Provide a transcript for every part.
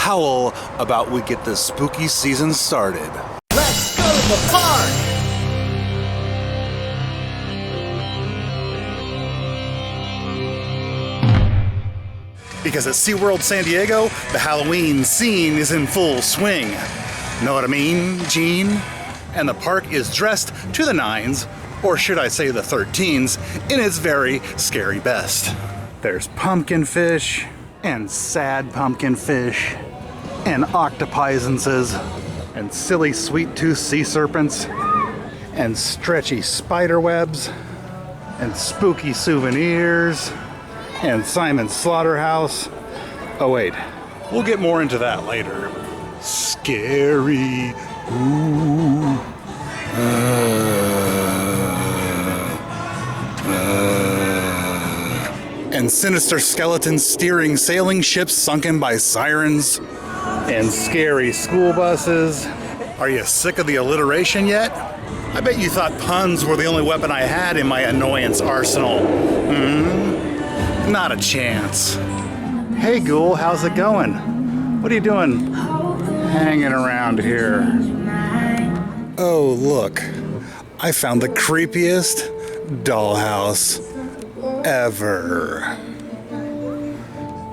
howl about we get the spooky season started. Let's go to the park! Because at SeaWorld San Diego, the Halloween scene is in full swing. Know what I mean, Gene? And the park is dressed to the nines, or should I say the 13s, in its very scary best. There's pumpkin fish, and sad pumpkin fish, and octopisances, and silly sweet-toothed sea serpents, and stretchy spider webs, and spooky souvenirs, and Simon's Slaughterhouse. Oh wait, we'll get more into that later. Scary. Ooh. And sinister skeletons steering sailing ships sunken by sirens. And scary school buses. Are you sick of the alliteration yet? I bet you thought puns were the only weapon I had in my annoyance arsenal. Not a chance. Hey ghoul, how's it going? What are you doing hanging around here? Oh look, I found the creepiest dollhouse ever.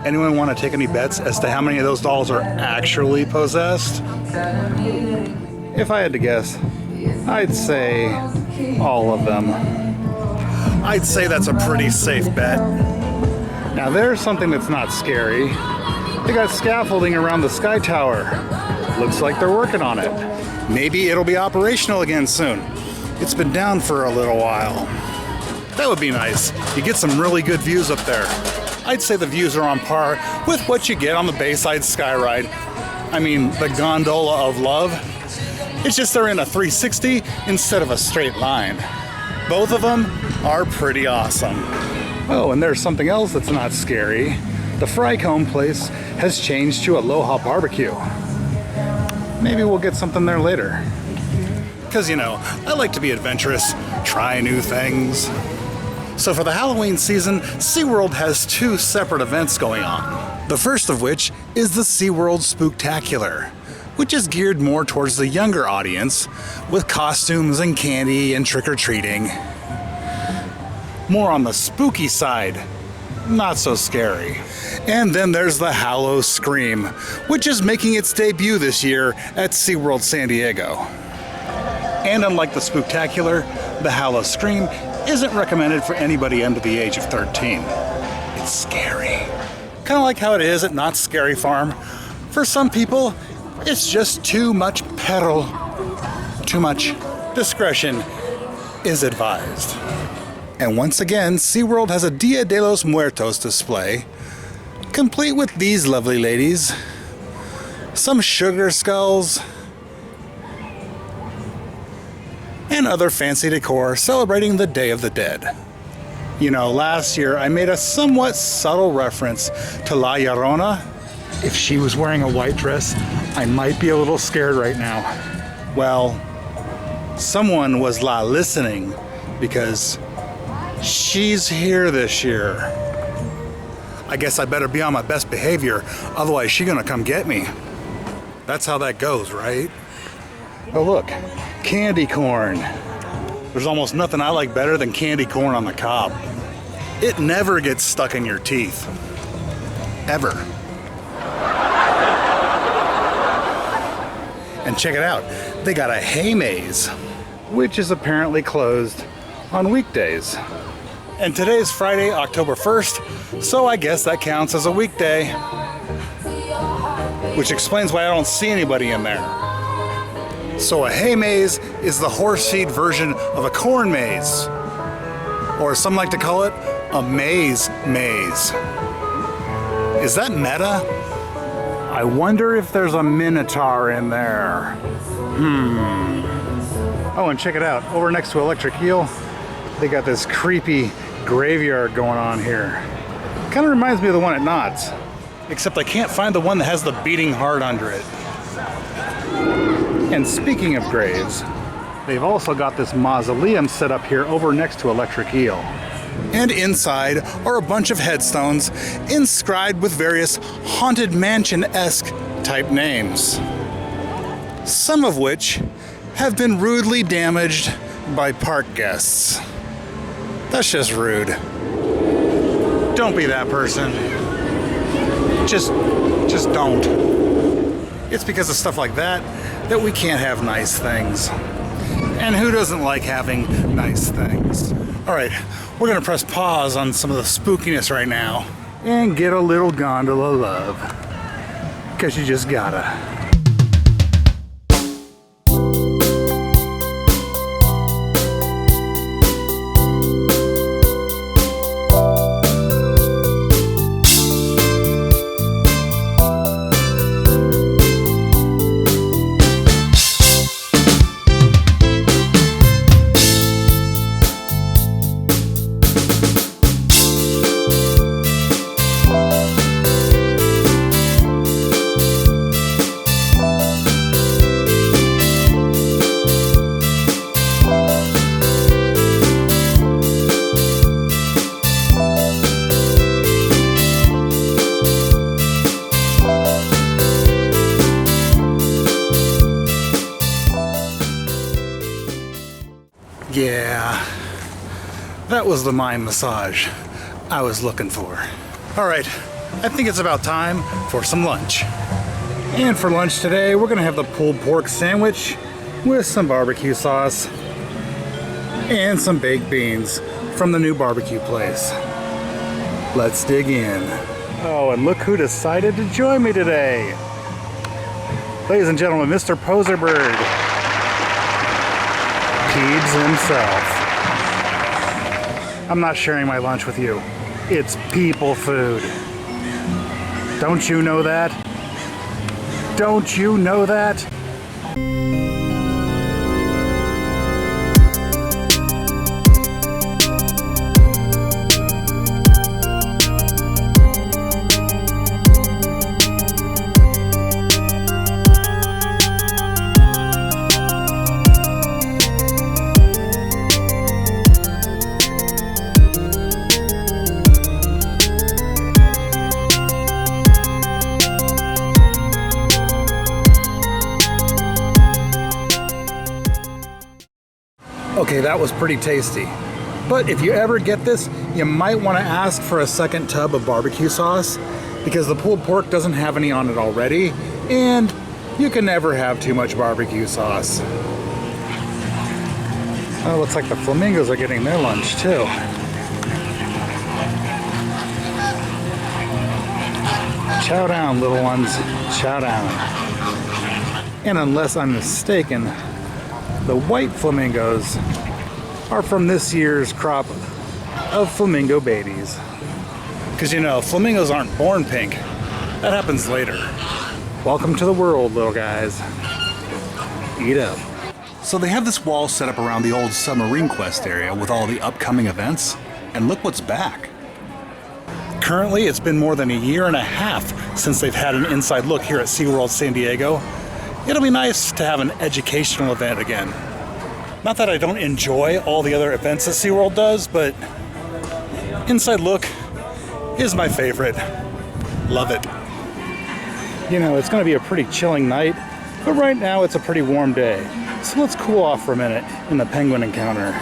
Anyone want to take any bets as to how many of those dolls are actually possessed? If I had to guess, I'd say all of them. I'd say that's a pretty safe bet. Now there's something that's not scary. They got scaffolding around the Sky Tower. Looks like they're working on it. Maybe it'll be operational again soon. It's been down for a little while. That would be nice. You get some really good views up there. I'd say the views are on par with what you get on the Bayside Sky Ride. I mean, the Gondola of Love. It's just they're in a 360 instead of a straight line. Both of them are pretty awesome. Oh, and there's something else that's not scary. The fry cone place has changed to Aloha BBQ. Maybe we'll get something there later. Because, you know, I like to be adventurous, try new things. So for the Halloween season, SeaWorld has two separate events going on. The first of which is the SeaWorld Spooktacular, which is geared more towards the younger audience, with costumes and candy and trick-or-treating. More on the spooky side, not so scary. And then there's the Howl-O-Scream, which is making its debut this year at SeaWorld San Diego. And unlike the Spooktacular, the Howl-O-Scream isn't recommended for anybody under the age of 13. It's scary. Kind of like how it is at Not Scary Farm. For some people, it's just too much peril. Too much discretion is advised. And once again, SeaWorld has a Dia de los Muertos display, complete with these lovely ladies, some sugar skulls, and other fancy decor celebrating the Day of the Dead. You know, last year I made a somewhat subtle reference to La Llorona. If she was wearing a white dress, I might be a little scared right now. Well, someone was listening because she's here this year. I guess I better be on my best behavior, otherwise she's gonna come get me. That's how that goes, right? Oh look, candy corn. There's almost nothing I like better than candy corn on the cob. It never gets stuck in your teeth. Ever. And check it out, they got a hay maze, which is apparently closed on weekdays. And today's Friday, October 1st, so I guess that counts as a weekday. Which explains why I don't see anybody in there. So a hay maze is the horse feed version of a corn maze. Or some like to call it a maze maze. Is that meta? I wonder if there's a minotaur in there. Oh, and check it out. Over next to Electric Eel, they got this creepy graveyard going on here. Kind of reminds me of the one at Knott's, except I can't find the one that has the beating heart under it. And speaking of graves, they've also got this mausoleum set up here over next to Electric Eel. And inside are a bunch of headstones inscribed with various Haunted Mansion-esque type names, some of which have been rudely damaged by park guests. That's just rude. Don't be that person. Just don't. It's because of stuff like that that we can't have nice things. And who doesn't like having nice things? All right, we're gonna press pause on some of the spookiness right now and get a little Gondola of Love. Because you just gotta. Yeah, that was the mind massage I was looking for. All right, I think it's about time for some lunch. And for lunch today, we're gonna have the pulled pork sandwich with some barbecue sauce and some baked beans from the new barbecue place. Let's dig in. Oh, and look who decided to join me today. Ladies and gentlemen, Mr. Poseur Bird. Peebs himself. I'm not sharing my lunch with you. It's people food. Don't you know that? Don't you know that? Okay, that was pretty tasty. But if you ever get this, you might want to ask for a second tub of barbecue sauce because the pulled pork doesn't have any on it already, and you can never have too much barbecue sauce. Oh, looks like the flamingos are getting their lunch too. Chow down, little ones. Chow down. And unless I'm mistaken, the white flamingos are from this year's crop of flamingo babies. Because you know, flamingos aren't born pink. That happens later. Welcome to the world, little guys. Eat up. So they have this wall set up around the old submarine quest area with all the upcoming events, and look what's back. Currently, it's been more than a year and a half since they've had an inside look here at SeaWorld San Diego. It'll be nice to have an educational event again. Not that I don't enjoy all the other events that SeaWorld does, but inside look is my favorite. Love it. You know, it's going to be a pretty chilling night, but right now it's a pretty warm day. So let's cool off for a minute in the penguin encounter.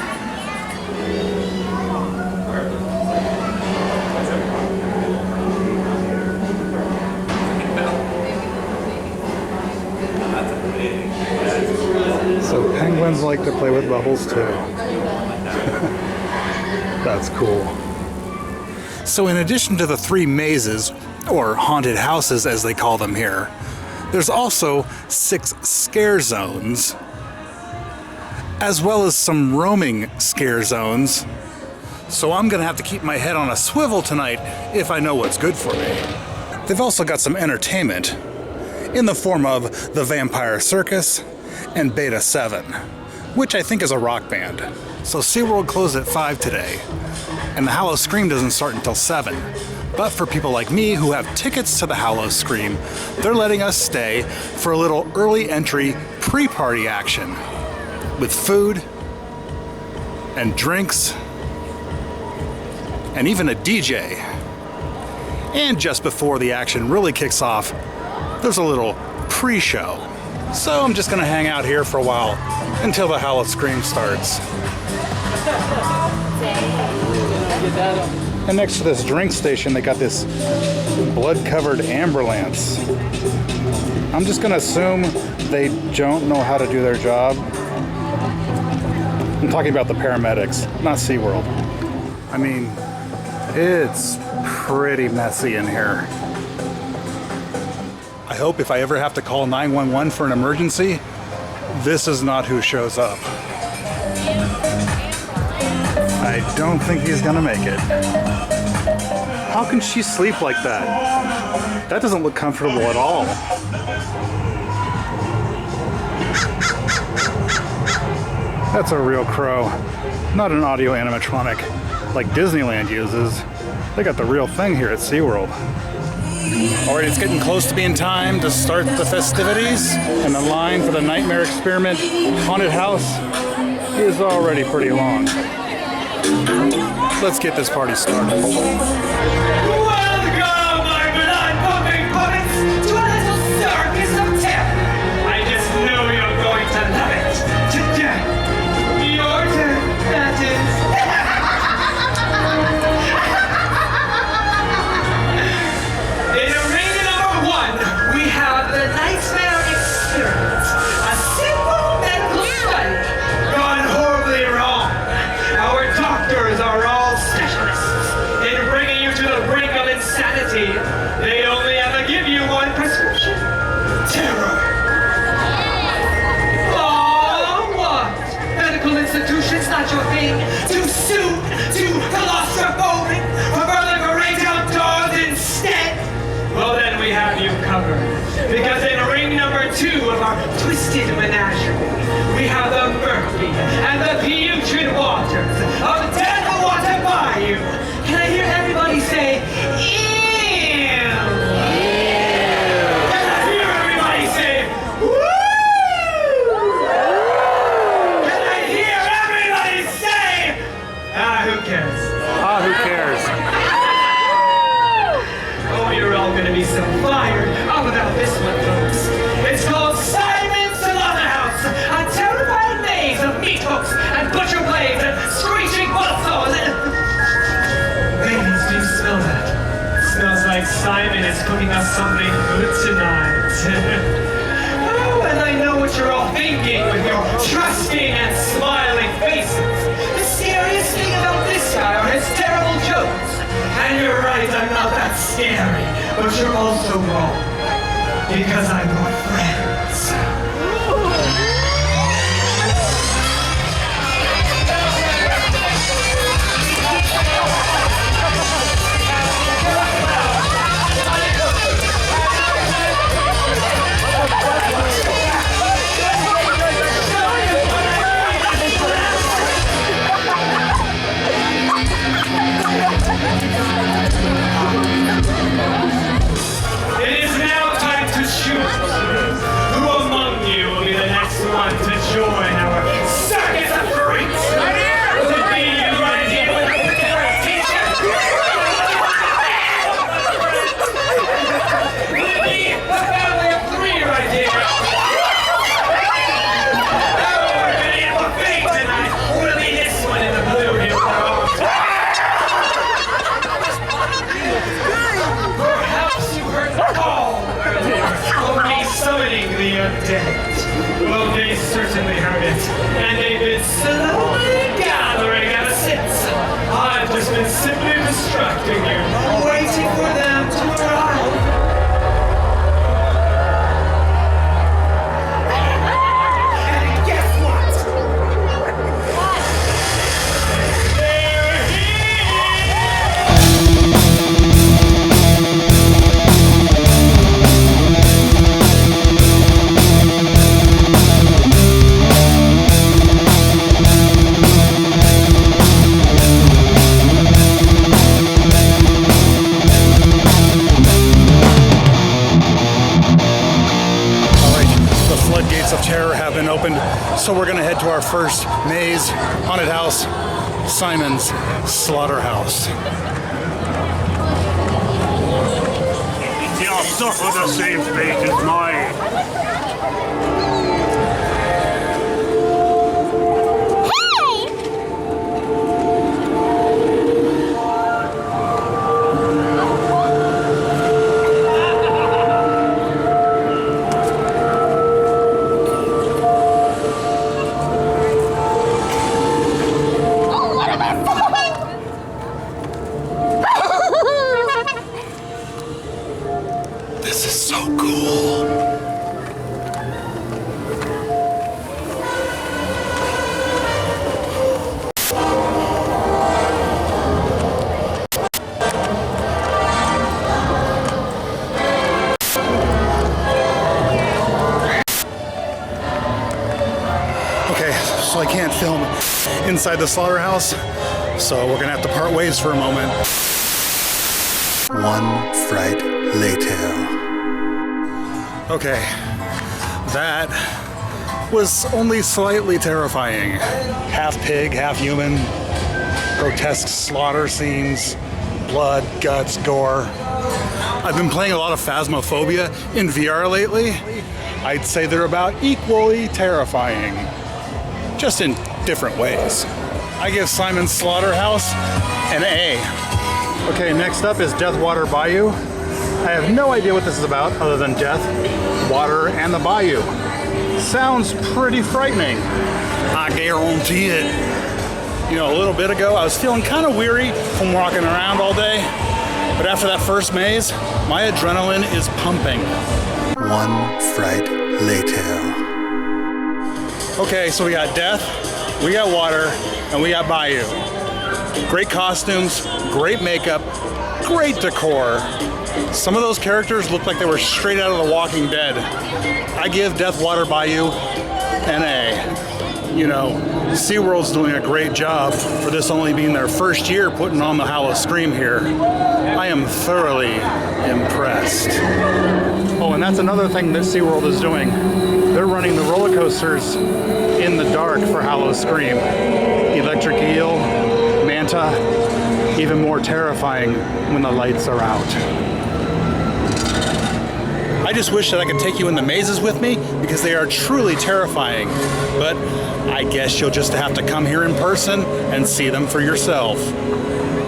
So penguins like to play with bubbles too. That's cool. So in addition to the 3 mazes, or haunted houses as they call them here, there's also 6 scare zones, as well as some roaming scare zones. So I'm gonna have to keep my head on a swivel tonight if I know what's good for me. They've also got some entertainment in the form of the Vampire Circus and Beta 7, which I think is a rock band. So SeaWorld closed at 5 today, and the Howl-O-Scream doesn't start until 7. But for people like me who have tickets to the Howl-O-Scream, they're letting us stay for a little early entry pre-party action with food and drinks and even a DJ. And just before the action really kicks off, there's a little pre-show. So I'm just gonna hang out here for a while until the Howl-O-Scream starts. And next to this drink station, they got this blood-covered AmBARlance. I'm just gonna assume they don't know how to do their job. I'm talking about the paramedics, not SeaWorld. I mean, it's pretty messy in here. I hope if I ever have to call 911 for an emergency, this is not who shows up. I don't think he's gonna make it. How can she sleep like that? That doesn't look comfortable at all. That's a real crow, not an audio animatronic like Disneyland uses. They got the real thing here at SeaWorld. Alright, it's getting close to being time to start the festivities, and the line for the Nightmare Experiment haunted house is already pretty long. Let's get this party started. Welcome, my blood-pumping puppets, to a little circus of terror. I just know you're going to love it. Today, your turn, that is. In arena number 1, we have the Nightmare Experiment, a simple medical study gone horribly wrong. Our doctors are all specialists in bringing you to the brink of insanity. They only ever give you one prescription: terror. Oh, what? Medical institutions not your thing? Too soon? Too claustrophobic? Prefer the great outdoors instead? Well, then we have you covered. Because in ring number 2 of our twisted menagerie, we have the murky and the putrid waters of Dead Water Bayou. Can I hear everybody say, ew? Can I hear everybody say, woo? Can I hear everybody say, who cares? Who cares? Oh, you're all gonna be so fired up about this one, folks. It's called Slaughterhouse, a terrifying maze of meat hooks and butcher blades and screeching buzzsaws. Ladies, do you smell that? It smells like Simon is cooking us something good tonight. Oh, and I know what you're all thinking with your trusting and smiling faces. The serious thing about this guy are his terrible jokes. And you're right, I'm not that scary. But you're also wrong. Because I brought friends. It is now time to choose. Who among you will be the next one to join our circus of freaks? Will it be you right here with the first teacher? Will it be the family of 3 right here? Oh, we're gonna eat a buffet tonight. Will it be this one in the blue here with our arms? Perhaps you heard the call earlier of me summoning the undead. Well, they certainly heard it, and they've been slowly gathering ever since. I've just been simply distracting you, waiting for them to arrive. And guess what? They're Floodgates of terror have been opened, so we're gonna head to our first maze, haunted house, Simon's Slaughterhouse. Just suffer the same fate as mine. This is so cool. Okay, so I can't film inside the slaughterhouse, so we're gonna have to part ways for a moment. One fright later. Okay, that was only slightly terrifying. Half pig, half human, grotesque slaughter scenes, blood, guts, gore. I've been playing a lot of Phasmophobia in VR lately. I'd say they're about equally terrifying, just in different ways. I give Simon's Slaughterhouse an A. Okay, next up is Deathwater Bayou. I have no idea what this is about other than death, water, and the bayou. Sounds pretty frightening. I guarantee it. You know, a little bit ago, I was feeling kind of weary from walking around all day, but after that first maze, my adrenaline is pumping. One fright later. Okay, so we got death, we got water, and we got bayou. Great costumes, great makeup, great decor. Some of those characters look like they were straight out of The Walking Dead. I give Deathwater Bayou an A. You know, SeaWorld's doing a great job for this only being their first year putting on the Howl-O-Scream here. I am thoroughly impressed. Oh, and that's another thing that SeaWorld is doing. They're running the roller coasters in the dark for Howl-O-Scream. Electric Eel, Manta, even more terrifying when the lights are out. I just wish that I could take you in the mazes with me because they are truly terrifying. But I guess you'll just have to come here in person and see them for yourself.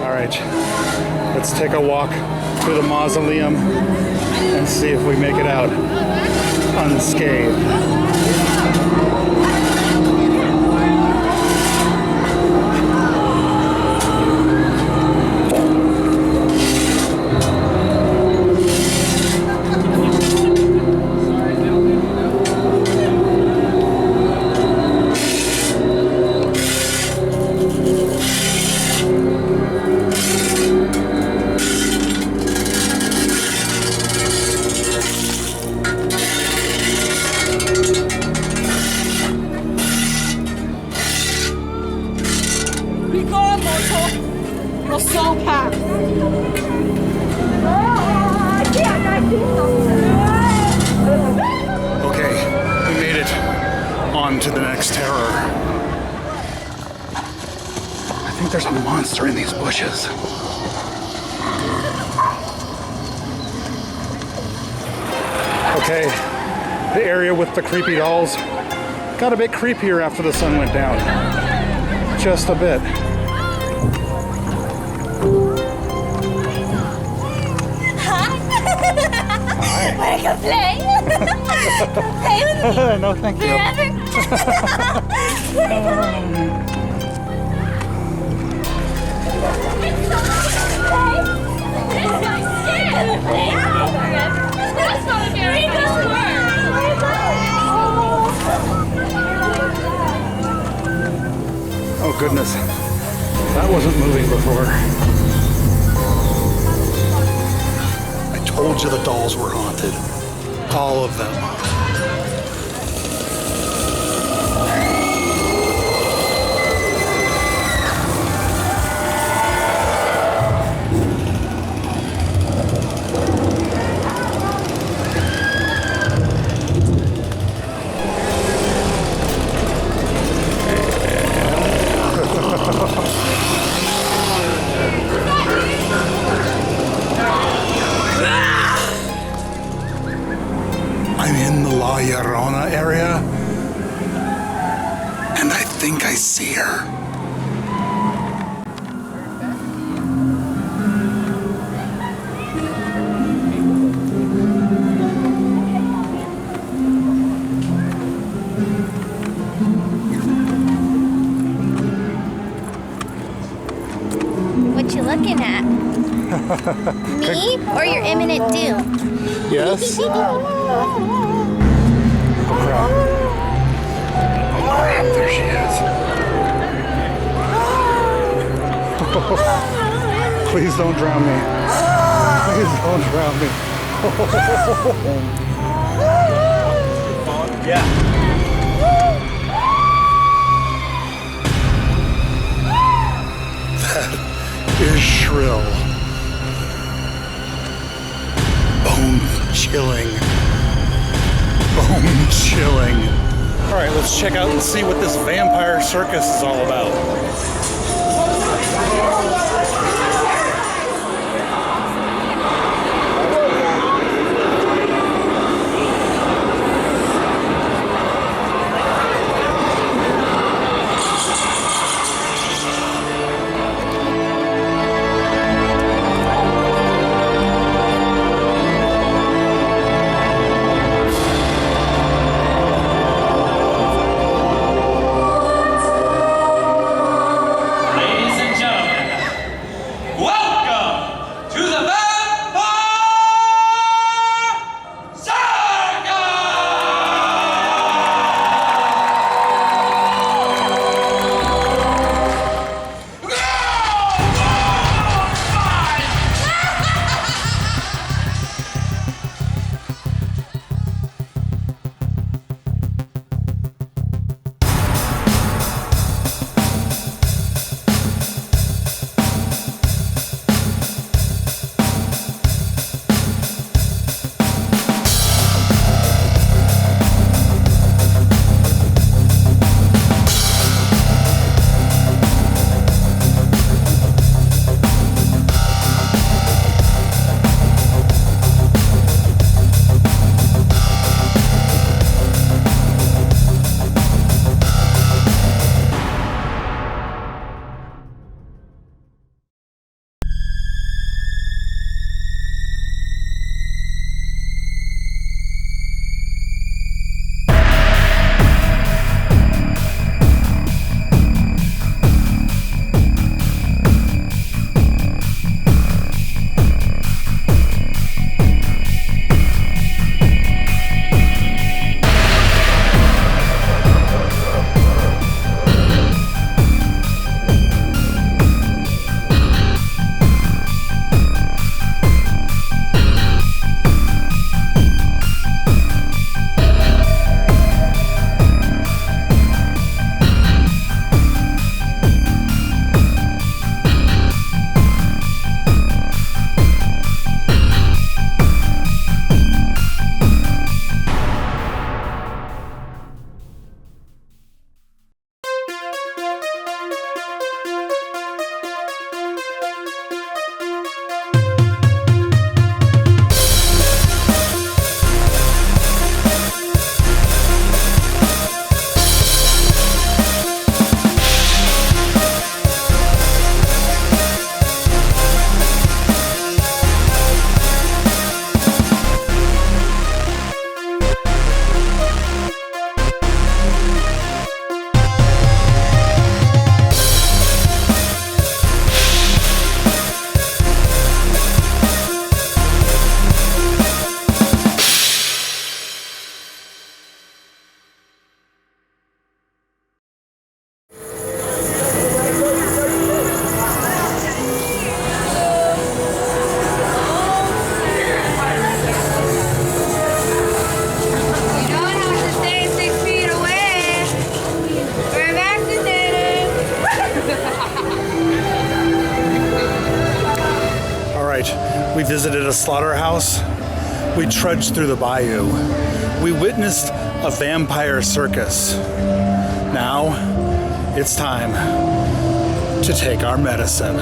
All right, let's take a walk through the Mausoleum and see if we make it out unscathed. Okay, we made it on to the next terror. I think there's a monster in these bushes. Okay, the area with the creepy dolls got a bit creepier after the sun went down. Just a bit. Wanna go play? Play with me? No, thank you. That's not a very good Oh goodness, that wasn't moving before. I told you the dolls were haunted. All of them. in the La Llorona area, and I think I see her. What you looking at? Me or your imminent doom? Yes? Oh crap. Oh crap, there she is. Please don't drown me. Please don't drown me. Yeah. That is shrill. Bone chilling. Bone chilling. All right, let's check out and see what this vampire circus is all about. We visited a slaughterhouse. We trudged through the bayou. We witnessed a vampire circus. Now, it's time to take our medicine.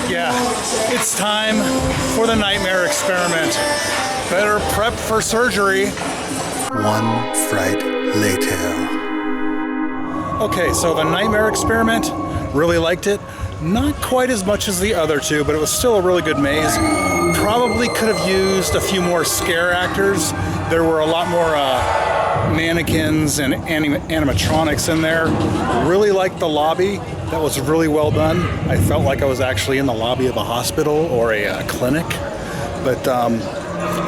Yeah, it's time for the nightmare experiment. Better prep for surgery. One fright later. Okay, so the Nightmare Experiment, really liked it. Not quite as much as the other two, but it was still a really good maze. Probably could have used a few more scare actors. There were a lot more mannequins and animatronics in there. Really liked the lobby. That was really well done. I felt like I was actually in the lobby of a hospital or a clinic. But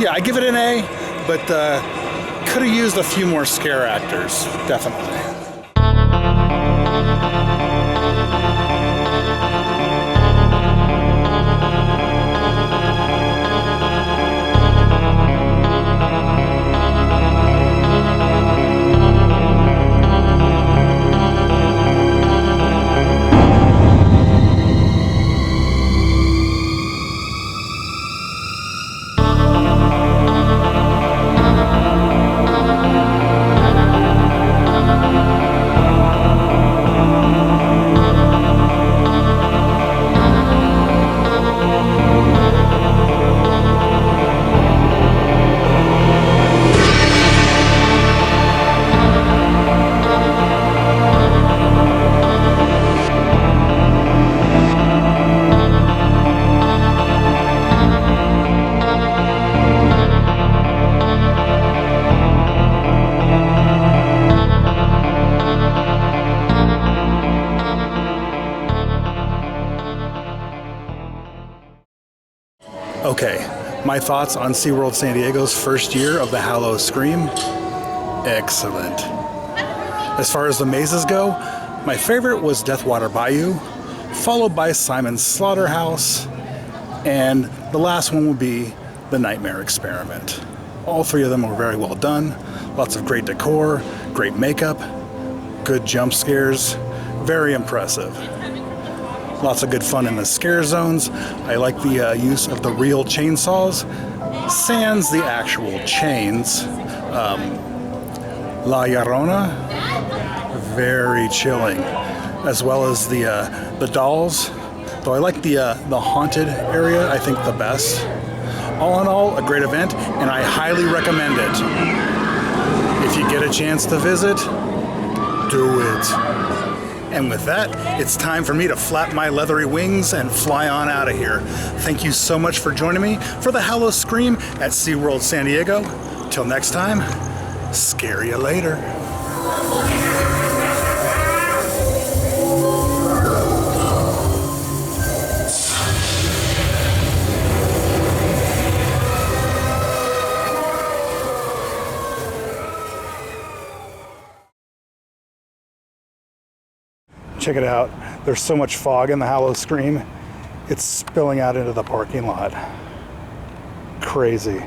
yeah, I give it an A, but could have used a few more scare actors, definitely. Okay, my thoughts on SeaWorld San Diego's first year of the Howl-O-Scream? Excellent. As far as the mazes go, my favorite was Deathwater Bayou, followed by Simon's Slaughterhouse, and the last one will be the Nightmare Experiment. All three of them were very well done, lots of great decor, great makeup, good jump scares, very impressive. Lots of good fun in the scare zones. I like the use of the real chainsaws, sans the actual chains. La Llorona, very chilling, as well as the dolls. Though I like the haunted area, I think the best. All in all, a great event, and I highly recommend it. If you get a chance to visit, do it. And with that, it's time for me to flap my leathery wings and fly on out of here. Thank you so much for joining me for the Howl-O-Scream at SeaWorld San Diego. Till next time, scare you later. Check it out. There's so much fog in the Howl-O-Scream. It's spilling out into the parking lot. Crazy.